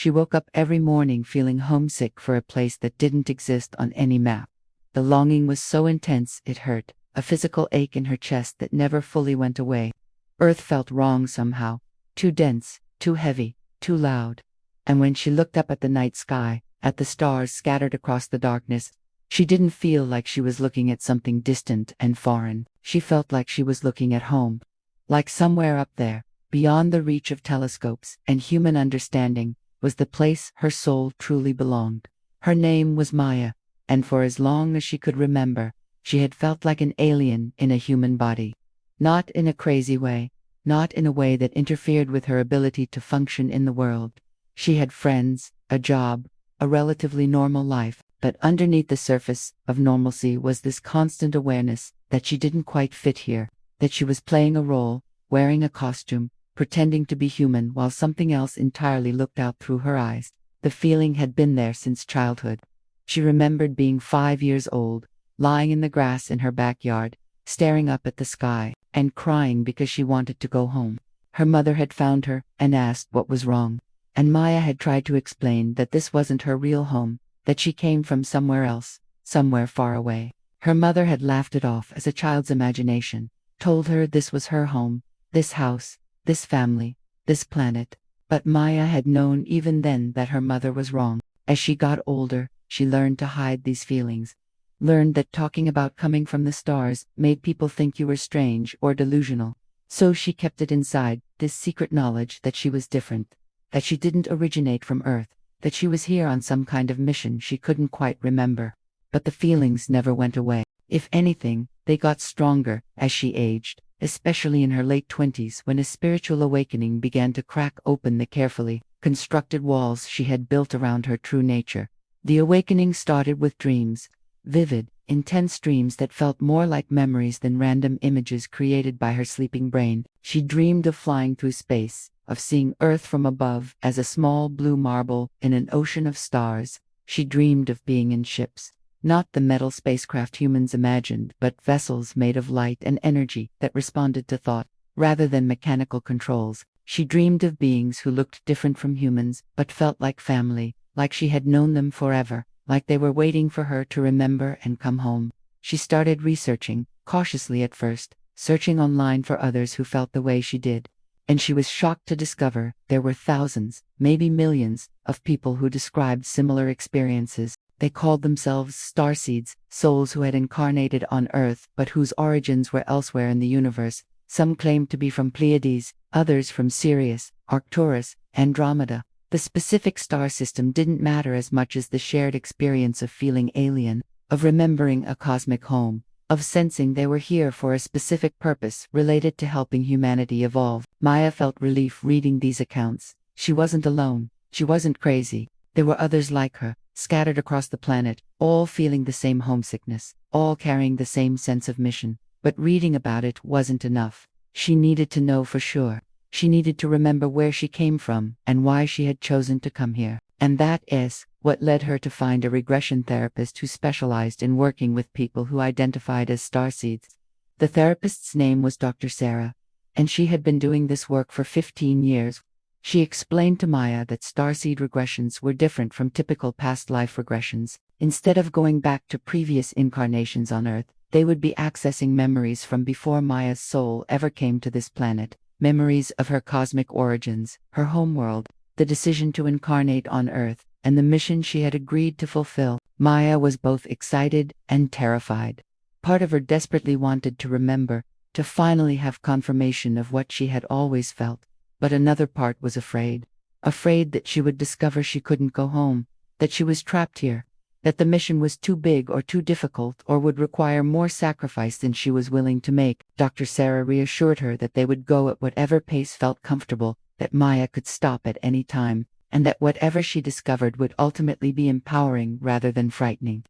She woke up every morning feeling homesick for a place that didn't exist on any map. The longing was so intense it hurt, a physical ache in her chest that never fully went away. Earth felt wrong somehow, too dense, too heavy, too loud. And when she looked up at the night sky, at the stars scattered across the darkness, she didn't feel like she was looking at something distant and foreign. She felt like she was looking at home. Like somewhere up there, beyond the reach of telescopes and human understanding, was the place her soul truly belonged. Her name was Maya, and for as long as she could remember, she had felt like an alien in a human body. Not in a crazy way, not in a way that interfered with her ability to function in the world. She had friends, a job, a relatively normal life, but underneath the surface of normalcy was this constant awareness that she didn't quite fit here, that she was playing a role, wearing a costume, pretending to be human while something else entirely looked out through her eyes. The feeling had been there since childhood. She remembered being 5 years old, lying in the grass in her backyard, staring up at the sky, and crying because she wanted to go home. Her mother had found her and asked what was wrong, and Maya had tried to explain that this wasn't her real home, that she came from somewhere else, somewhere far away. Her mother had laughed it off as a child's imagination, told her this was her home, this house, this family, this planet. But Maya had known even then that her mother was wrong. As she got older, she learned to hide these feelings, learned that talking about coming from the stars made people think you were strange or delusional. So she kept it inside, this secret knowledge that she was different, that she didn't originate from Earth, that she was here on some kind of mission she couldn't quite remember. But the feelings never went away. If anything, they got stronger as she aged, especially in her late 20s when a spiritual awakening began to crack open the carefully constructed walls she had built around her true nature. The awakening started with dreams, vivid, intense dreams that felt more like memories than random images created by her sleeping brain. She dreamed of flying through space, of seeing Earth from above as a small blue marble in an ocean of stars. She dreamed of being in ships, not the metal spacecraft humans imagined, but vessels made of light and energy that responded to thought, rather than mechanical controls. She dreamed of beings who looked different from humans, but felt like family, like she had known them forever, like they were waiting for her to remember and come home. She started researching, cautiously at first, searching online for others who felt the way she did. And she was shocked to discover there were thousands, maybe millions, of people who described similar experiences. They called themselves Starseeds, souls who had incarnated on Earth but whose origins were elsewhere in the universe. Some claimed to be from Pleiades, others from Sirius, Arcturus, Andromeda. The specific star system didn't matter as much as the shared experience of feeling alien, of remembering a cosmic home, of sensing they were here for a specific purpose related to helping humanity evolve. Maya felt relief reading these accounts. She wasn't alone. She wasn't crazy. There were others like her, scattered across the planet, all feeling the same homesickness, all carrying the same sense of mission. But reading about it wasn't enough. She needed to know for sure. She needed to remember where she came from and why she had chosen to come here. And that is what led her to find a regression therapist who specialized in working with people who identified as starseeds. The therapist's name was Dr. Sarah, and she had been doing this work for 15 years. She explained to Maya that starseed regressions were different from typical past life regressions. Instead of going back to previous incarnations on Earth, they would be accessing memories from before Maya's soul ever came to this planet, memories of her cosmic origins, her homeworld, the decision to incarnate on Earth, and the mission she had agreed to fulfill. Maya was both excited and terrified. Part of her desperately wanted to remember, to finally have confirmation of what she had always felt. But another part was afraid that she would discover she couldn't go home, that she was trapped here, that the mission was too big or too difficult or would require more sacrifice than she was willing to make. Dr. Sarah reassured her that they would go at whatever pace felt comfortable, that Maya could stop at any time, and that whatever she discovered would ultimately be empowering rather than frightening.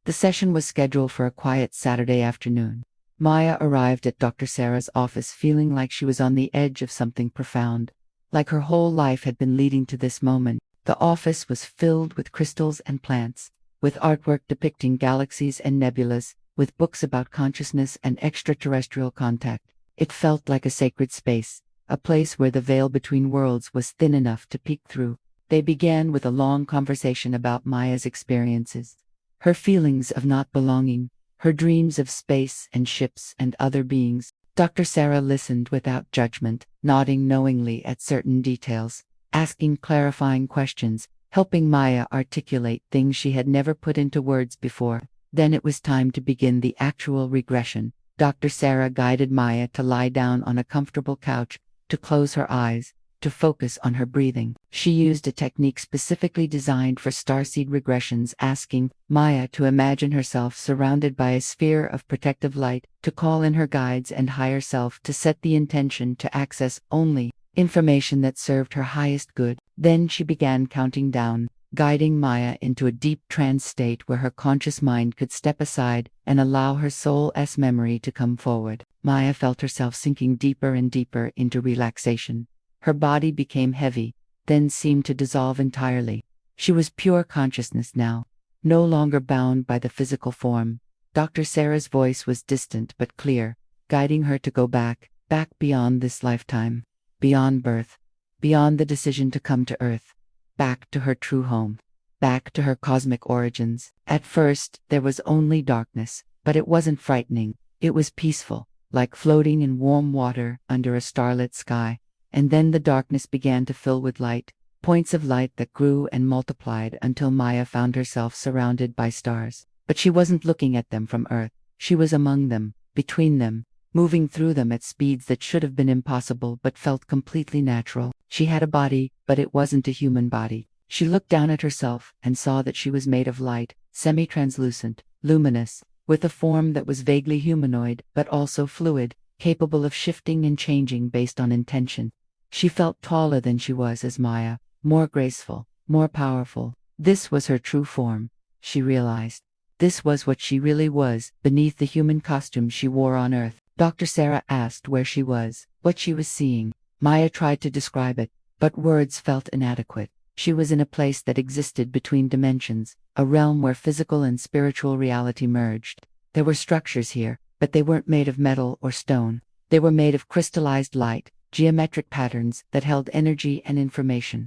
The session was scheduled for a quiet Saturday afternoon. Maya arrived at Dr. Sarah's office feeling like she was on the edge of something profound, like her whole life had been leading to this moment. The office was filled with crystals and plants, with artwork depicting galaxies and nebulas, with books about consciousness and extraterrestrial contact. It felt like a sacred space, a place where the veil between worlds was thin enough to peek through. They began with a long conversation about Maya's experiences, her feelings of not belonging, her dreams of space and ships and other beings. Dr. Sarah listened without judgment, nodding knowingly at certain details, asking clarifying questions, helping Maya articulate things she had never put into words before. Then it was time to begin the actual regression. Dr. Sarah guided Maya to lie down on a comfortable couch, to close her eyes, to focus on her breathing. She used a technique specifically designed for starseed regressions, asking Maya to imagine herself surrounded by a sphere of protective light, to call in her guides and higher self, to set the intention to access only information that served her highest good. Then she began counting down, guiding Maya into a deep trance state where her conscious mind could step aside and allow her soul's memory to come forward. Maya felt herself sinking deeper and deeper into relaxation. Her body became heavy, then seemed to dissolve entirely. She was pure consciousness now, no longer bound by the physical form. Dr. Sarah's voice was distant but clear, guiding her to go back beyond this lifetime, beyond birth, beyond the decision to come to Earth, back to her true home, back to her cosmic origins. At first, there was only darkness, but it wasn't frightening. It was peaceful, like floating in warm water under a starlit sky. And then the darkness began to fill with light, points of light that grew and multiplied until Maya found herself surrounded by stars. But she wasn't looking at them from Earth. She was among them, between them, moving through them at speeds that should have been impossible but felt completely natural. She had a body, but it wasn't a human body. She looked down at herself and saw that she was made of light, semi-translucent, luminous, with a form that was vaguely humanoid but also fluid, capable of shifting and changing based on intention. She felt taller than she was as Maya, more graceful, more powerful. This was her true form, she realized. This was what she really was, beneath the human costume she wore on Earth. Dr. Sarah asked where she was, what she was seeing. Maya tried to describe it, but words felt inadequate. She was in a place that existed between dimensions, a realm where physical and spiritual reality merged. There were structures here, but they weren't made of metal or stone. They were made of crystallized light, geometric patterns that held energy and information.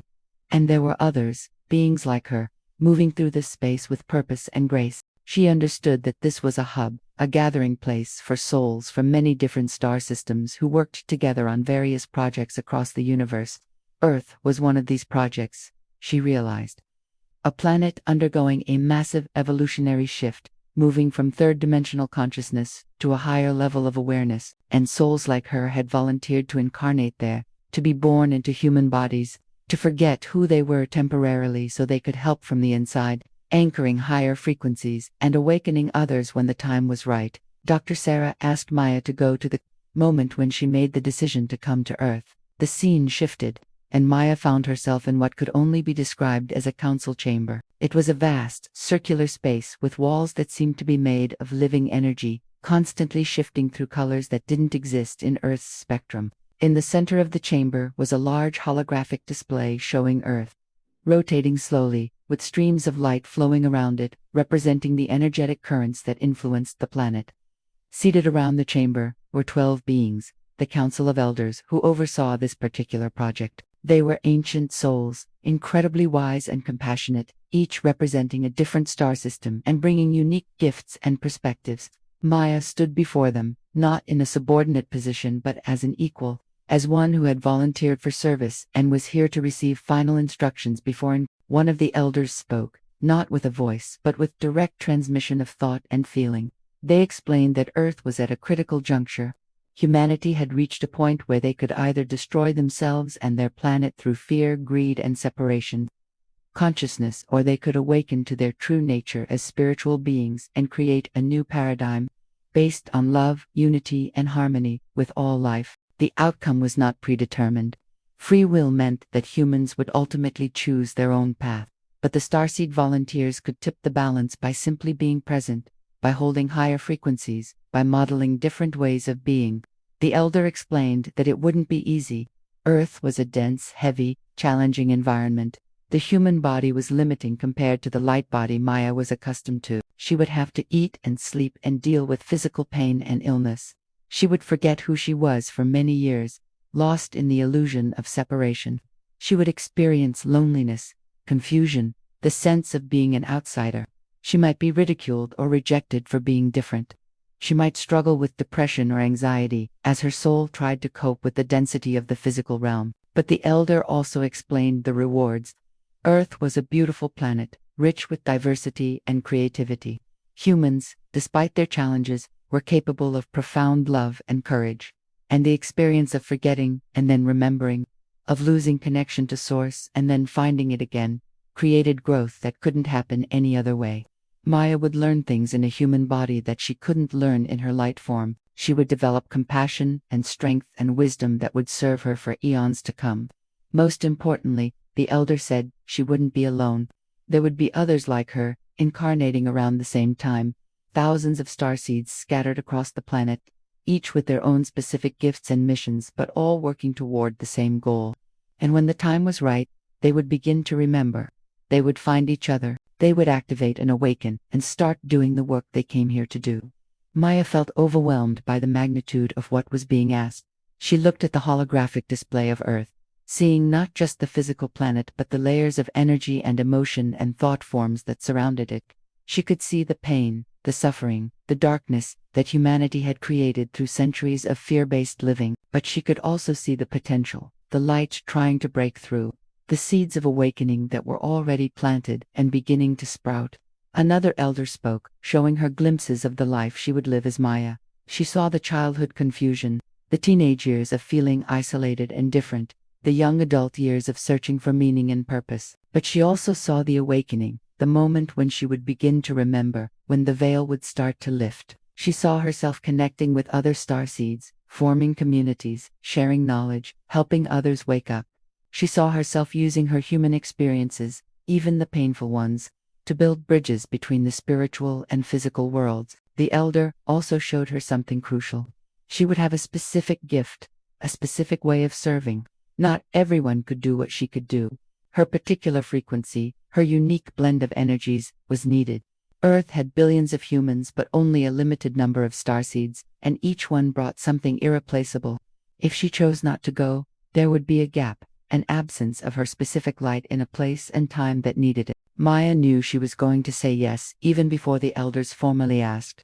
And there were others, beings like her, moving through this space with purpose and grace. She understood that this was a hub, a gathering place for souls from many different star systems who worked together on various projects across the universe. Earth was one of these projects, she realized. A planet undergoing a massive evolutionary shift, moving from third-dimensional consciousness to a higher level of awareness, and souls like her had volunteered to incarnate there, to be born into human bodies, to forget who they were temporarily so they could help from the inside, anchoring higher frequencies and awakening others when the time was right. Dr. Sarah asked Maya to go to the moment when she made the decision to come to Earth. The scene shifted, and Maya found herself in what could only be described as a council chamber. It was a vast, circular space with walls that seemed to be made of living energy, constantly shifting through colors that didn't exist in Earth's spectrum. In the center of the chamber was a large holographic display showing Earth, rotating slowly, with streams of light flowing around it, representing the energetic currents that influenced the planet. Seated around the chamber were 12 beings, the Council of Elders who oversaw this particular project. They were ancient souls, incredibly wise and compassionate, each representing a different star system and bringing unique gifts and perspectives. Maya stood before them, not in a subordinate position but as an equal, as one who had volunteered for service and was here to receive final instructions before one of the elders spoke, not with a voice but with direct transmission of thought and feeling. They explained that Earth was at a critical juncture. Humanity had reached a point where they could either destroy themselves and their planet through fear, greed, and separation, consciousness, or they could awaken to their true nature as spiritual beings and create a new paradigm based on love, unity, and harmony with all life. The outcome was not predetermined. Free will meant that humans would ultimately choose their own path, but the Starseed volunteers could tip the balance by simply being present, by holding higher frequencies, by modeling different ways of being. The elder explained that it wouldn't be easy. Earth was a dense, heavy, challenging environment. The human body was limiting compared to the light body Maya was accustomed to. She would have to eat and sleep and deal with physical pain and illness. She would forget who she was for many years, lost in the illusion of separation. She would experience loneliness, confusion, the sense of being an outsider. She might be ridiculed or rejected for being different. She might struggle with depression or anxiety as her soul tried to cope with the density of the physical realm. But the elder also explained the rewards. Earth was a beautiful planet, rich with diversity and creativity. Humans, despite their challenges, were capable of profound love and courage. And the experience of forgetting and then remembering, of losing connection to source and then finding it again, created growth that couldn't happen any other way. Maya would learn things in a human body that she couldn't learn in her light form. She would develop compassion and strength and wisdom that would serve her for eons to come. Most importantly, the elder said she wouldn't be alone. There would be others like her, incarnating around the same time, thousands of starseeds scattered across the planet, each with their own specific gifts and missions, but all working toward the same goal. And when the time was right, they would begin to remember. They would find each other. They would activate and awaken and start doing the work they came here to do. Maya felt overwhelmed by the magnitude of what was being asked. She looked at the holographic display of Earth, seeing not just the physical planet but the layers of energy and emotion and thought forms that surrounded it. She could see the pain, the suffering, the darkness that humanity had created through centuries of fear-based living, but she could also see the potential, the light trying to break through, the seeds of awakening that were already planted and beginning to sprout. Another elder spoke, showing her glimpses of the life she would live as Maya. She saw the childhood confusion, the teenage years of feeling isolated and different, the young adult years of searching for meaning and purpose. But she also saw the awakening, the moment when she would begin to remember, when the veil would start to lift. She saw herself connecting with other starseeds, forming communities, sharing knowledge, helping others wake up. She saw herself using her human experiences, even the painful ones, to build bridges between the spiritual and physical worlds. The elder also showed her something crucial. She would have a specific gift, a specific way of serving. Not everyone could do what she could do. Her particular frequency, her unique blend of energies, was needed. Earth had billions of humans but only a limited number of starseeds, and each one brought something irreplaceable. If she chose not to go, there would be a gap, an absence of her specific light in a place and time that needed it. Maya knew she was going to say yes even before the elders formally asked.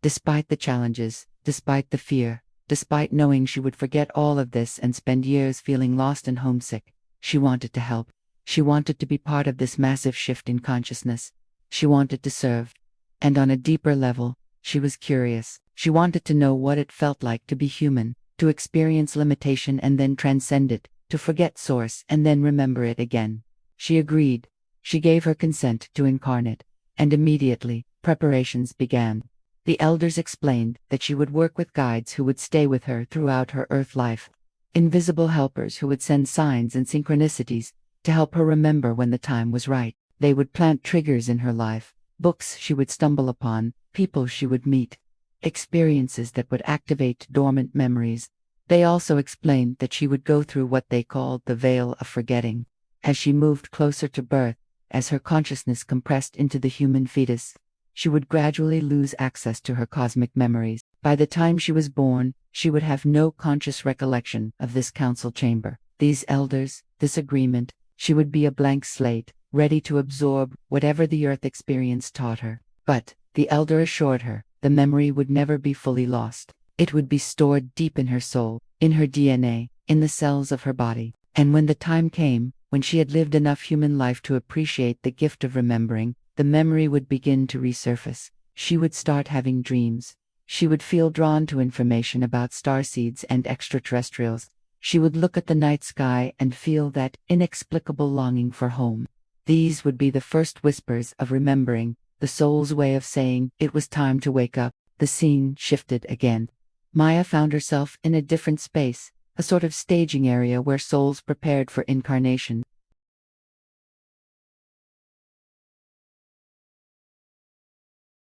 Despite the challenges, despite the fear, despite knowing she would forget all of this and spend years feeling lost and homesick, she wanted to help. She wanted to be part of this massive shift in consciousness. She wanted to serve. And on a deeper level, she was curious. She wanted to know what it felt like to be human, to experience limitation and then transcend it, to forget source and then remember it again. She agreed. She gave her consent to incarnate. And immediately, preparations began. The elders explained that she would work with guides who would stay with her throughout her Earth life. Invisible helpers who would send signs and synchronicities to help her remember when the time was right. They would plant triggers in her life, books she would stumble upon, people she would meet, experiences that would activate dormant memories. They also explained that she would go through what they called the veil of forgetting. As she moved closer to birth, as her consciousness compressed into the human fetus, she would gradually lose access to her cosmic memories. By the time she was born, she would have no conscious recollection of this council chamber, these elders, this agreement. She would be a blank slate, ready to absorb whatever the Earth experience taught her. But, the elder assured her, the memory would never be fully lost. It would be stored deep in her soul, in her DNA, in the cells of her body. And when the time came, when she had lived enough human life to appreciate the gift of remembering, the memory would begin to resurface. She would start having dreams. She would feel drawn to information about starseeds and extraterrestrials. She would look at the night sky and feel that inexplicable longing for home. These would be the first whispers of remembering, the soul's way of saying it was time to wake up. The scene shifted again. Maya found herself in a different space, a sort of staging area where souls prepared for incarnation.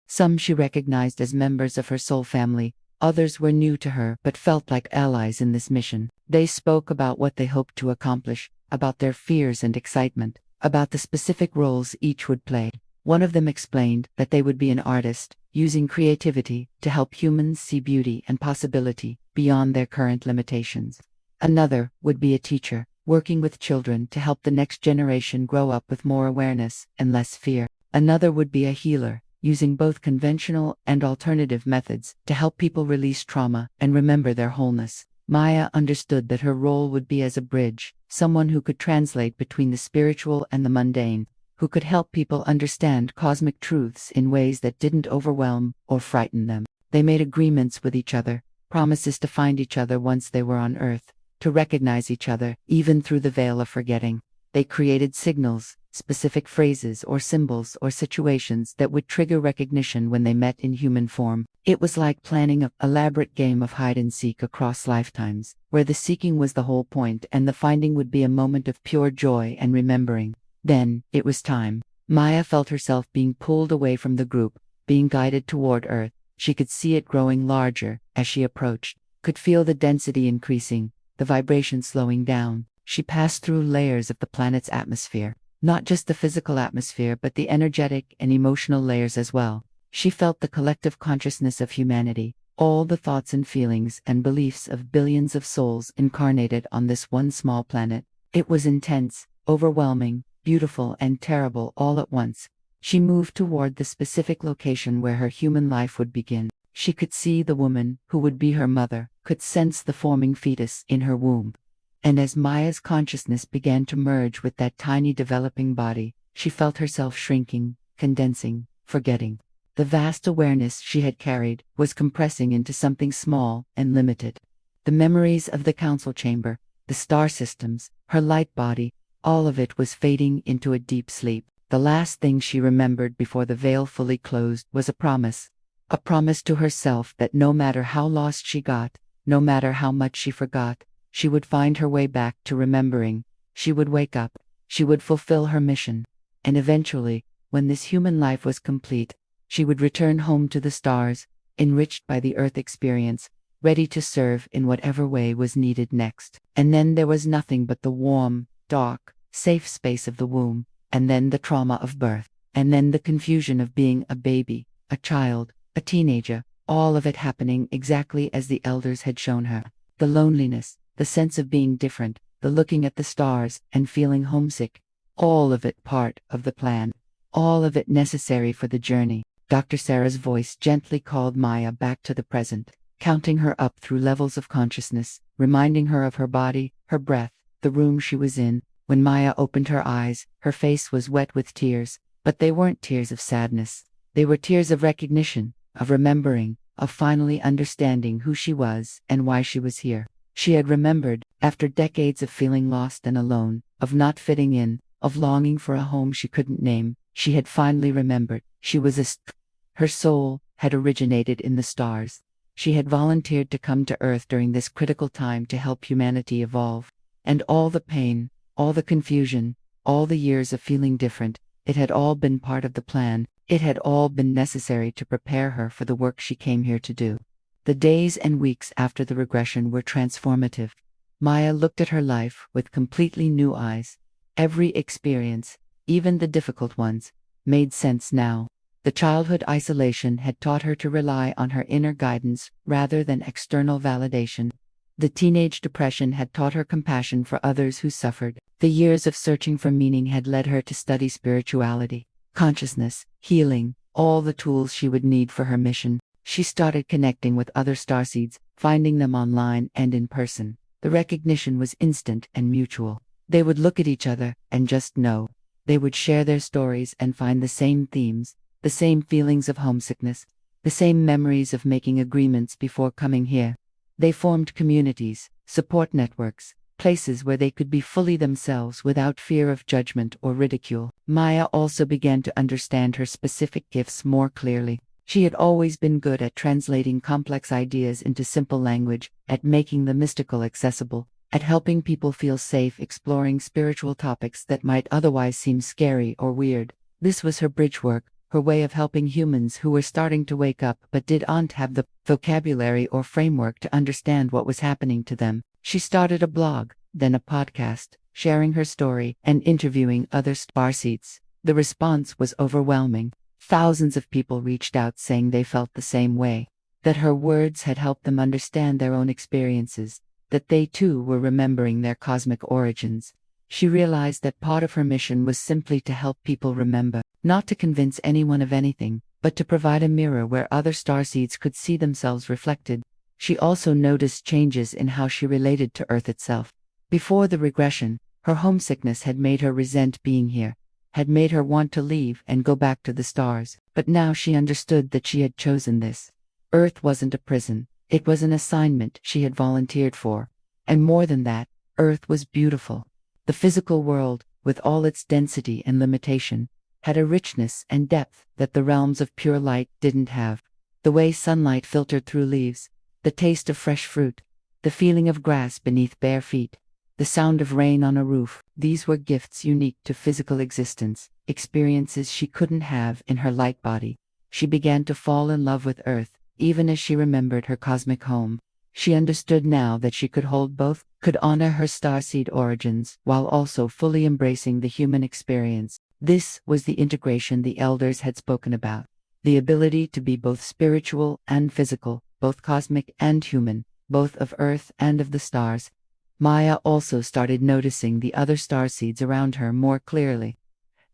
Some she recognized as members of her soul family, others were new to her but felt like allies in this mission. They spoke about what they hoped to accomplish, about their fears and excitement, about the specific roles each would play. One of them explained that they would be an artist, using creativity to help humans see beauty and possibility beyond their current limitations. Another would be a teacher, working with children to help the next generation grow up with more awareness and less fear. Another would be a healer, using both conventional and alternative methods to help people release trauma and remember their wholeness. Maya understood that her role would be as a bridge, someone who could translate between the spiritual and the mundane, who could help people understand cosmic truths in ways that didn't overwhelm or frighten them. They made agreements with each other, promises to find each other once they were on Earth, to recognize each other, even through the veil of forgetting. They created signals, specific phrases or symbols or situations that would trigger recognition when they met in human form. It was like planning an elaborate game of hide and seek across lifetimes, where the seeking was the whole point and the finding would be a moment of pure joy and remembering. Then, it was time. Maya felt herself being pulled away from the group, being guided toward Earth. She could see it growing larger as she approached, could feel the density increasing, the vibration slowing down. She passed through layers of the planet's atmosphere, not just the physical atmosphere but the energetic and emotional layers as well. She felt the collective consciousness of humanity, all the thoughts and feelings and beliefs of billions of souls incarnated on this one small planet. It was intense, overwhelming, beautiful and terrible all at once. She moved toward the specific location where her human life would begin. She could see the woman who would be her mother, could sense the forming fetus in her womb. And as Maya's consciousness began to merge with that tiny developing body, she felt herself shrinking, condensing, forgetting. The vast awareness she had carried was compressing into something small and limited. The memories of the council chamber, the star systems, her light body, all of it was fading into a deep sleep. The last thing she remembered before the veil fully closed was a promise to herself that no matter how lost she got, no matter how much she forgot, she would find her way back to remembering. She would wake up, she would fulfill her mission, and eventually, when this human life was complete, she would return home to the stars, enriched by the Earth experience, ready to serve in whatever way was needed next. And then there was nothing but the warm, dark, safe space of the womb, and then the trauma of birth, and then the confusion of being a baby, a child, a teenager, all of it happening exactly as the elders had shown her. The loneliness, the sense of being different, the looking at the stars and feeling homesick, all of it part of the plan, all of it necessary for the journey. Dr. Sarah's voice gently called Maya back to the present, counting her up through levels of consciousness, reminding her of her body, her breath, the room she was in. When Maya opened her eyes, her face was wet with tears, but they weren't tears of sadness. They were tears of recognition, of remembering, of finally understanding who she was and why she was here. She had remembered, after decades of feeling lost and alone, of not fitting in, of longing for a home she couldn't name. She had finally remembered. She was her soul had originated in the stars. She had volunteered to come to Earth during this critical time to help humanity evolve. And all the pain, all the confusion, all the years of feeling different, it had all been part of the plan. It had all been necessary to prepare her for the work she came here to do. The days and weeks after the regression were transformative. Maya looked at her life with completely new eyes. Every experience, even the difficult ones, made sense now. The childhood isolation had taught her to rely on her inner guidance rather than external validation. The teenage depression had taught her compassion for others who suffered. The years of searching for meaning had led her to study spirituality, consciousness, healing, all the tools she would need for her mission. She started connecting with other starseeds, finding them online and in person. The recognition was instant and mutual. They would look at each other and just know. They would share their stories and find the same themes, the same feelings of homesickness, the same memories of making agreements before coming here. They formed communities, support networks, places where they could be fully themselves without fear of judgment or ridicule. Maya also began to understand her specific gifts more clearly. She had always been good at translating complex ideas into simple language, at making the mystical accessible, at helping people feel safe exploring spiritual topics that might otherwise seem scary or weird. This was her bridge work, her way of helping humans who were starting to wake up but didn't have the vocabulary or framework to understand what was happening to them. She started a blog, then a podcast, sharing her story and interviewing other Starseeds. The response was overwhelming. Thousands of people reached out saying they felt the same way, that her words had helped them understand their own experiences, that they too were remembering their cosmic origins. She realized that part of her mission was simply to help people remember, not to convince anyone of anything, but to provide a mirror where other starseeds could see themselves reflected. She also noticed changes in how she related to Earth itself. Before the regression, her homesickness had made her resent being here, had made her want to leave and go back to the stars. But now she understood that she had chosen this. Earth wasn't a prison, it was an assignment she had volunteered for. And more than that, Earth was beautiful. The physical world, with all its density and limitation, had a richness and depth that the realms of pure light didn't have. The way sunlight filtered through leaves, the taste of fresh fruit, the feeling of grass beneath bare feet, the sound of rain on a roof, these were gifts unique to physical existence, experiences she couldn't have in her light body. She began to fall in love with Earth, even as she remembered her cosmic home. She understood now that she could hold both, could honor her starseed origins, while also fully embracing the human experience. This was the integration the elders had spoken about. The ability to be both spiritual and physical, both cosmic and human, both of Earth and of the stars. Maya also started noticing the other starseeds around her more clearly.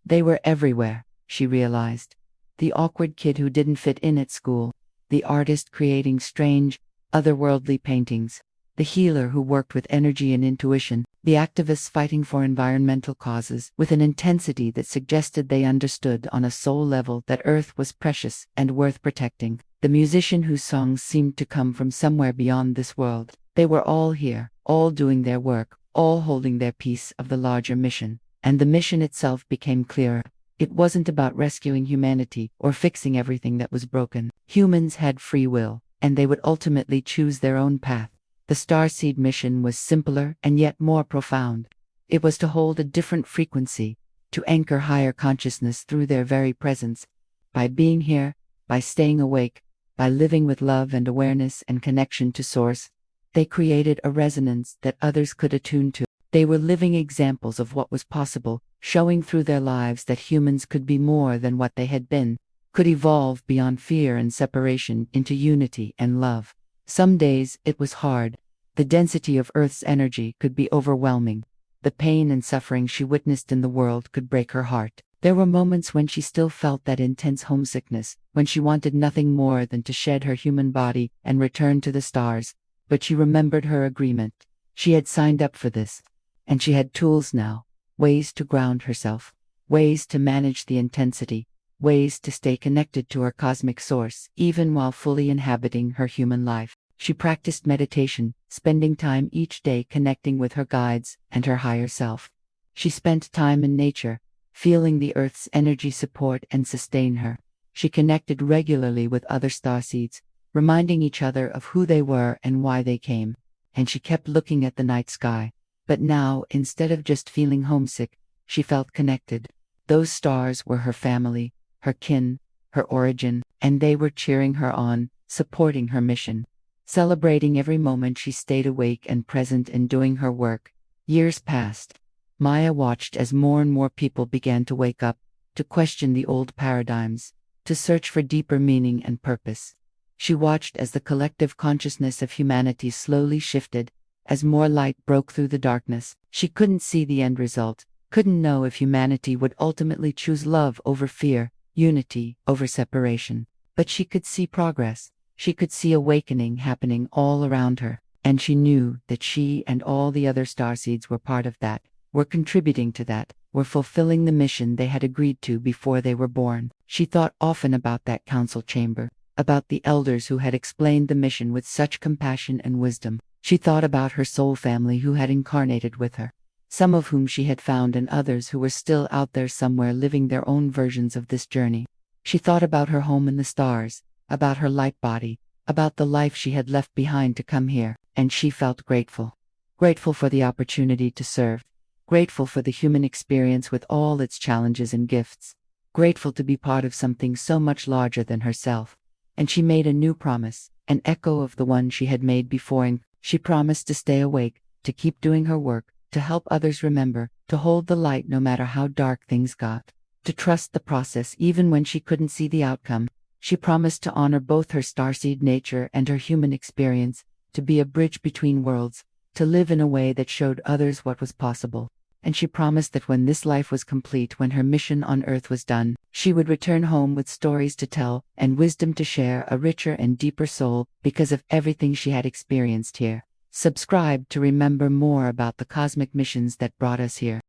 They were everywhere, she realized. The awkward kid who didn't fit in at school, the artist creating strange, otherworldly paintings, the healer who worked with energy and intuition, the activists fighting for environmental causes with an intensity that suggested they understood on a soul level that Earth was precious and worth protecting, the musician whose songs seemed to come from somewhere beyond this world. They were all here, all doing their work, all holding their piece of the larger mission. And the mission itself became clearer. It wasn't about rescuing humanity or fixing everything that was broken. Humans had free will, and they would ultimately choose their own path. The Starseed mission was simpler and yet more profound. It was to hold a different frequency, to anchor higher consciousness through their very presence. By being here, by staying awake, by living with love and awareness and connection to Source, they created a resonance that others could attune to. They were living examples of what was possible, showing through their lives that humans could be more than what they had been, could evolve beyond fear and separation into unity and love. Some days it was hard. The density of Earth's energy could be overwhelming. The pain and suffering she witnessed in the world could break her heart. There were moments when she still felt that intense homesickness, when she wanted nothing more than to shed her human body and return to the stars. But she remembered her agreement. She had signed up for this. And she had tools now, ways to ground herself, ways to manage the intensity, ways to stay connected to her cosmic source, even while fully inhabiting her human life. She practiced meditation, spending time each day connecting with her guides and her higher self. She spent time in nature, feeling the Earth's energy support and sustain her. She connected regularly with other starseeds, reminding each other of who they were and why they came. And she kept looking at the night sky. But now, instead of just feeling homesick, she felt connected. Those stars were her family, her kin, her origin, and they were cheering her on, supporting her mission, celebrating every moment she stayed awake and present in doing her work. Years passed. Maya watched as more and more people began to wake up, to question the old paradigms, to search for deeper meaning and purpose. She watched as the collective consciousness of humanity slowly shifted, as more light broke through the darkness. She couldn't see the end result, couldn't know if humanity would ultimately choose love over fear, unity over separation. But she could see progress. She could see awakening happening all around her. And she knew that she and all the other starseeds were part of that, were contributing to that, were fulfilling the mission they had agreed to before they were born. She thought often about that council chamber, about the elders who had explained the mission with such compassion and wisdom. She thought about her soul family who had incarnated with her, some of whom she had found and others who were still out there somewhere living their own versions of this journey. She thought about her home in the stars, about her light body, about the life she had left behind to come here, and she felt grateful. Grateful for the opportunity to serve, grateful for the human experience with all its challenges and gifts, grateful to be part of something so much larger than herself. And she made a new promise, an echo of the one she had made before, and she promised to stay awake, to keep doing her work, to help others remember, to hold the light no matter how dark things got, to trust the process even when she couldn't see the outcome. She promised to honor both her starseed nature and her human experience, to be a bridge between worlds, to live in a way that showed others what was possible. And she promised that when this life was complete, when her mission on Earth was done, she would return home with stories to tell and wisdom to share, a richer and deeper soul because of everything she had experienced here. Subscribe to remember more about the cosmic missions that brought us here.